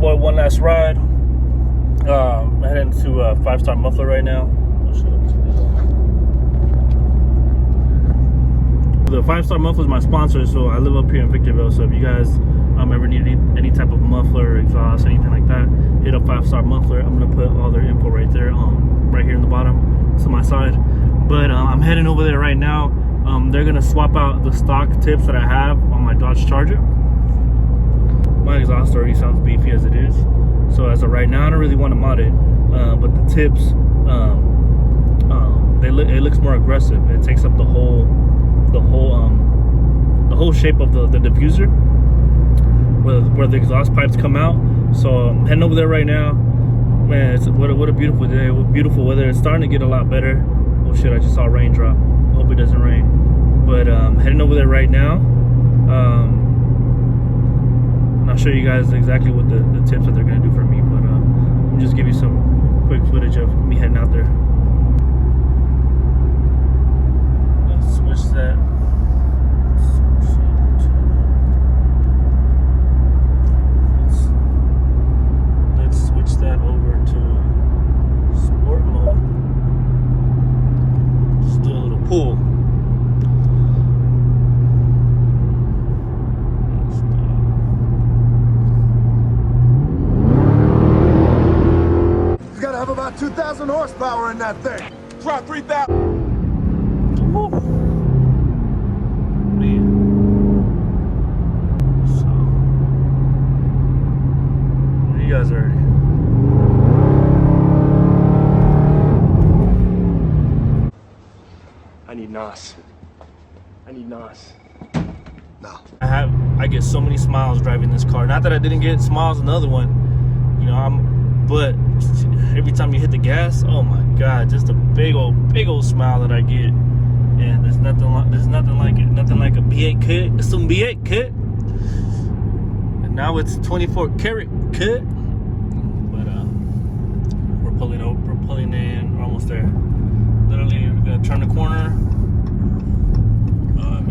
boy one last ride. Heading to Five Star Muffler right now. The Five Star Muffler is my sponsor, so I live up here in Victorville. So if you guys ever need any type of muffler, exhaust, anything like that, hit up Five Star Muffler. I'm gonna put all their info right there, right here in the bottom to my side. But I'm heading over there right now. They're gonna swap out the stock tips that I have on my Dodge Charger. My exhaust already sounds beefy as it is, so as of right now, I don't really want to mod it. But the tips, it looks more aggressive. It takes up the whole shape of the diffuser, where the exhaust pipes come out. So I'm heading over there right now. Man, what a beautiful day. What beautiful weather. It's starting to get a lot better. Oh shit! I just saw a raindrop. Hope it doesn't rain. But heading over there right now. And I'll show you guys exactly what the tips that they're gonna do for me. But I'll just give you some quick footage of me heading out there. Let's switch that. Let's switch that over to sport mode. Just do a little pull. You gotta have about 2,000 horsepower in that thing. Try 3,000. So, you guys are ready. I need NOS. I need NOS. No. I get so many smiles driving this car. Not that I didn't get smiles in the other one, you know. But every time you hit the gas, oh my God, just a big old smile that I get. And there's nothing like it. Nothing like a B8 cut. It's some B8 cut. And now it's 24 karat cut. But we're pulling over. We're pulling in. We're almost there. Literally, we're gonna turn the corner.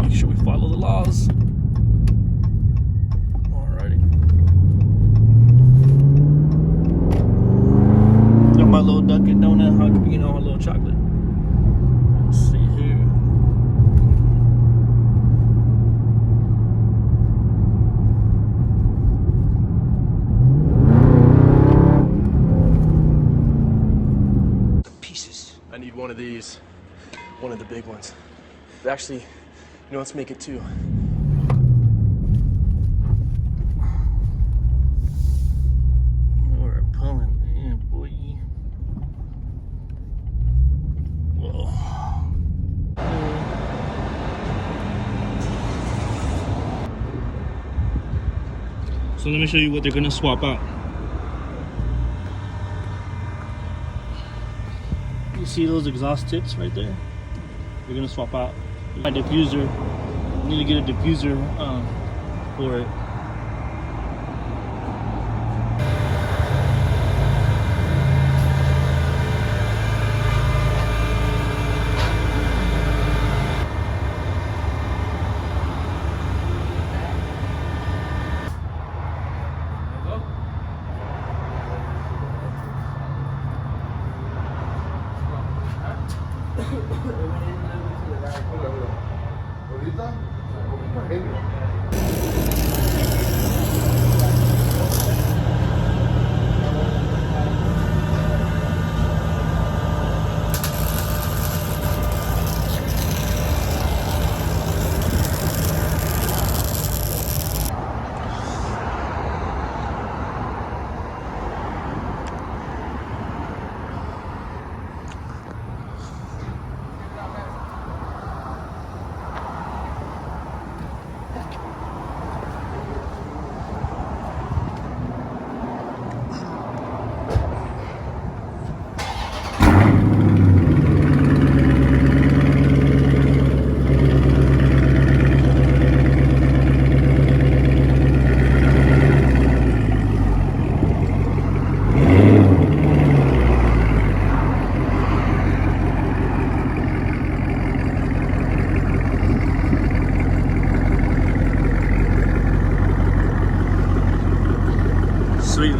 Make sure we follow the laws. Alrighty. Got my little Dunkin' Donut, you know, a little chocolate. Let's see here. Pieces. I need one of these. One of the big ones. Actually, you know, let's make it two. We're pulling in, boy. Whoa. So let me show you what they're gonna swap out. You see those exhaust tips right there? They're gonna swap out my diffuser. I need to get a diffuser for it.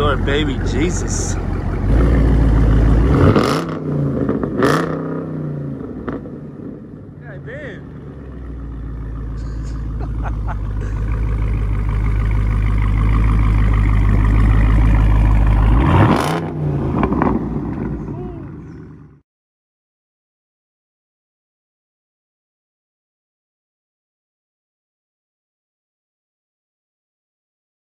Lord, baby Jesus. God damn.